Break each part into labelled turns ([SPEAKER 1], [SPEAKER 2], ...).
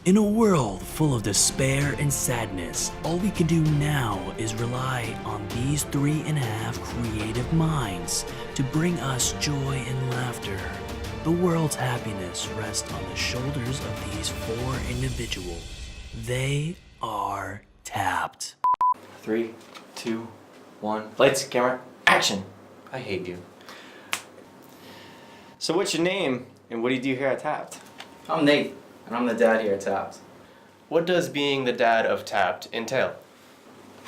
[SPEAKER 1] In a world full of despair and sadness, all we can do now is rely on these 3.5 creative minds to bring us joy and laughter. The world's happiness rests on the shoulders of these 4 individuals. They are tapped.
[SPEAKER 2] 3, 2, 1. Lights, camera, action! I hate you. So what's your name and what do you do here at Tapped?
[SPEAKER 3] I'm Nate, and I'm the dad here at Tapped.
[SPEAKER 4] What does being the dad of Tapped entail?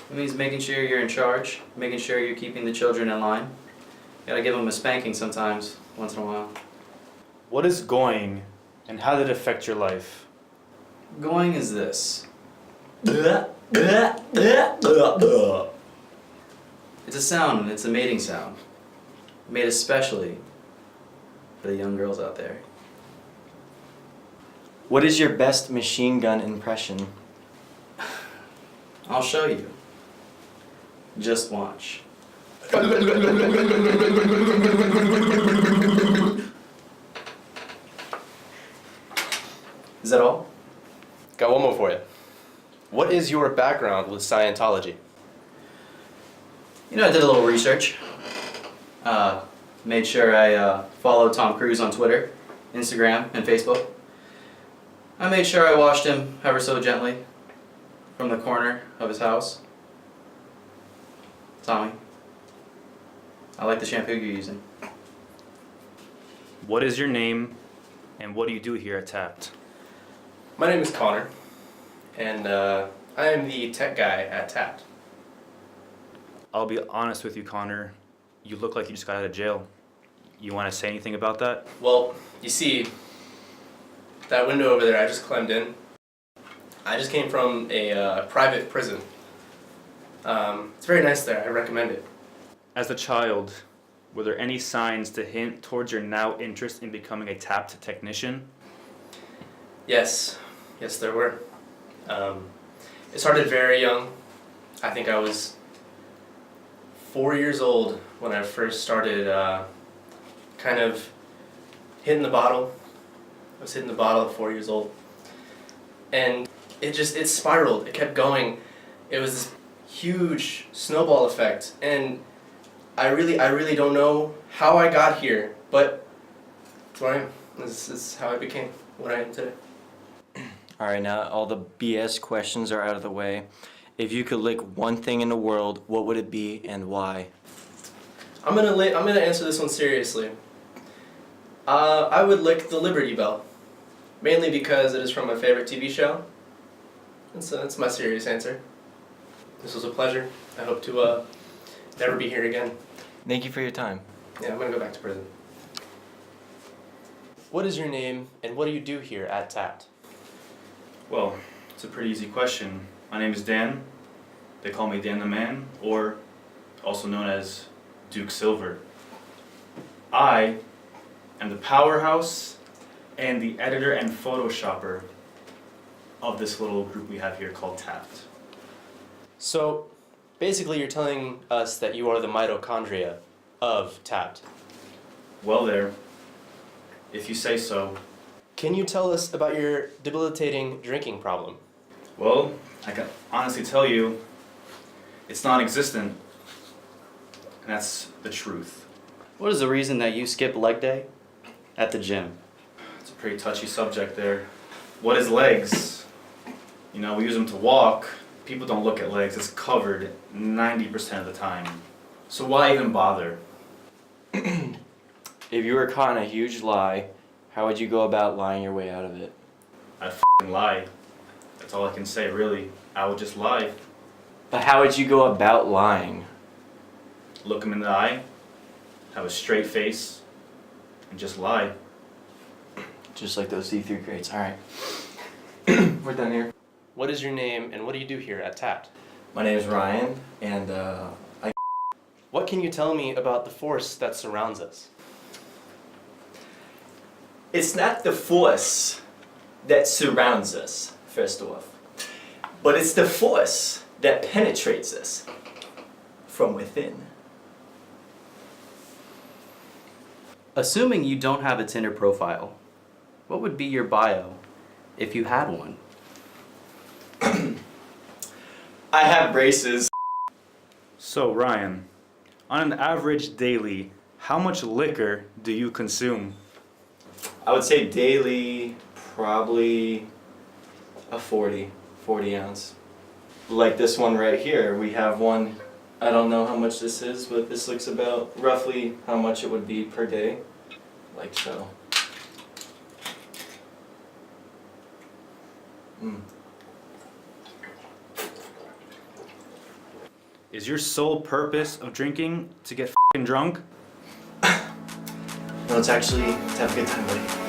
[SPEAKER 3] It means making sure you're in charge, making sure you're keeping the children in line. You gotta give them a spanking sometimes, once in a while.
[SPEAKER 5] What is going and how did it affect your life?
[SPEAKER 3] Going is this. It's a sound, and it's a mating sound. Made especially for the young girls out there.
[SPEAKER 2] What is your best machine gun impression?
[SPEAKER 3] I'll show you. Just watch. Is that all?
[SPEAKER 4] Got one more for you. What is your background with Scientology?
[SPEAKER 3] You know, I did a little research. Made sure I followed Tom Cruise on Twitter, Instagram, and Facebook. I made sure I washed him ever so gently from the corner of his house. Tommy, I like the shampoo you're using.
[SPEAKER 5] What is your name and what do you do here at Tapped?
[SPEAKER 4] My name is Connor, and I am the tech guy at Tapped.
[SPEAKER 5] I'll be honest with you, Connor. You look like you just got out of jail. You want to say anything about that?
[SPEAKER 4] Well, you see, that window over there, I just climbed in. I just came from a private prison. It's very nice there, I recommend it.
[SPEAKER 5] As a child, were there any signs to hint towards your now interest in becoming a Tapped technician?
[SPEAKER 4] Yes, there were. It started very young. I think I was 4 years old when I first started kind of hitting the bottle. I was hitting the bottle at 4 years old. And it spiraled, it kept going. It was this huge snowball effect. And I really don't know how I got here, but that's where I am. This is how I became what I am today.
[SPEAKER 2] Alright, now all the BS questions are out of the way. If you could lick one thing in the world, what would it be and why?
[SPEAKER 4] I'm gonna answer this one seriously. I would lick the Liberty Bell, mainly because it is from my favorite TV show. And so that's my serious answer. This was a pleasure. I hope to never be here again.
[SPEAKER 2] Thank you for your time.
[SPEAKER 4] Yeah, I'm gonna go back to prison. What is your name and what do you do here at Tapped?
[SPEAKER 5] Well, it's a pretty easy question. My name is Dan. They call me Dan the Man, or also known as Duke Silver. I am the powerhouse and the editor and photoshopper of this little group we have here called Tapped.
[SPEAKER 4] So, basically you're telling us that you are the mitochondria of Tapped.
[SPEAKER 5] Well there, if you say so.
[SPEAKER 4] Can you tell us about your debilitating drinking problem?
[SPEAKER 5] Well, I can honestly tell you, it's non-existent, and that's the truth.
[SPEAKER 3] What is the reason that you skip leg day at the gym?
[SPEAKER 5] It's a pretty touchy subject there. What is legs? You know, we use them to walk. People don't look at legs. It's covered 90% of the time. So why even bother?
[SPEAKER 2] If you were caught in a huge lie, how would you go about lying your way out of it?
[SPEAKER 5] I'd f***ing lie. That's all I can say, really. I would just lie.
[SPEAKER 2] But how would you go about lying?
[SPEAKER 5] Look them in the eye, have a straight face, and just lie.
[SPEAKER 2] Just like those see-through crates. Alright. We're done here.
[SPEAKER 4] What is your name and what do you do here at Tapped?
[SPEAKER 2] My name is Ryan, and
[SPEAKER 4] What can you tell me about the force that surrounds us?
[SPEAKER 6] It's not the force that surrounds us, first off, but it's the force that penetrates us from within.
[SPEAKER 3] Assuming you don't have a Tinder profile, what would be your bio
[SPEAKER 7] if you had one?
[SPEAKER 6] I have braces.
[SPEAKER 5] So Ryan, on an average daily, how much liquor do you consume?
[SPEAKER 2] I would say daily, probably a 40 ounce. Like this one right here, we have one, I don't know how much this is, but this looks about roughly how much it would be per day, like so.
[SPEAKER 5] Is your sole purpose of drinking to get f***ing drunk?
[SPEAKER 2] No, it's actually to have a good time, buddy.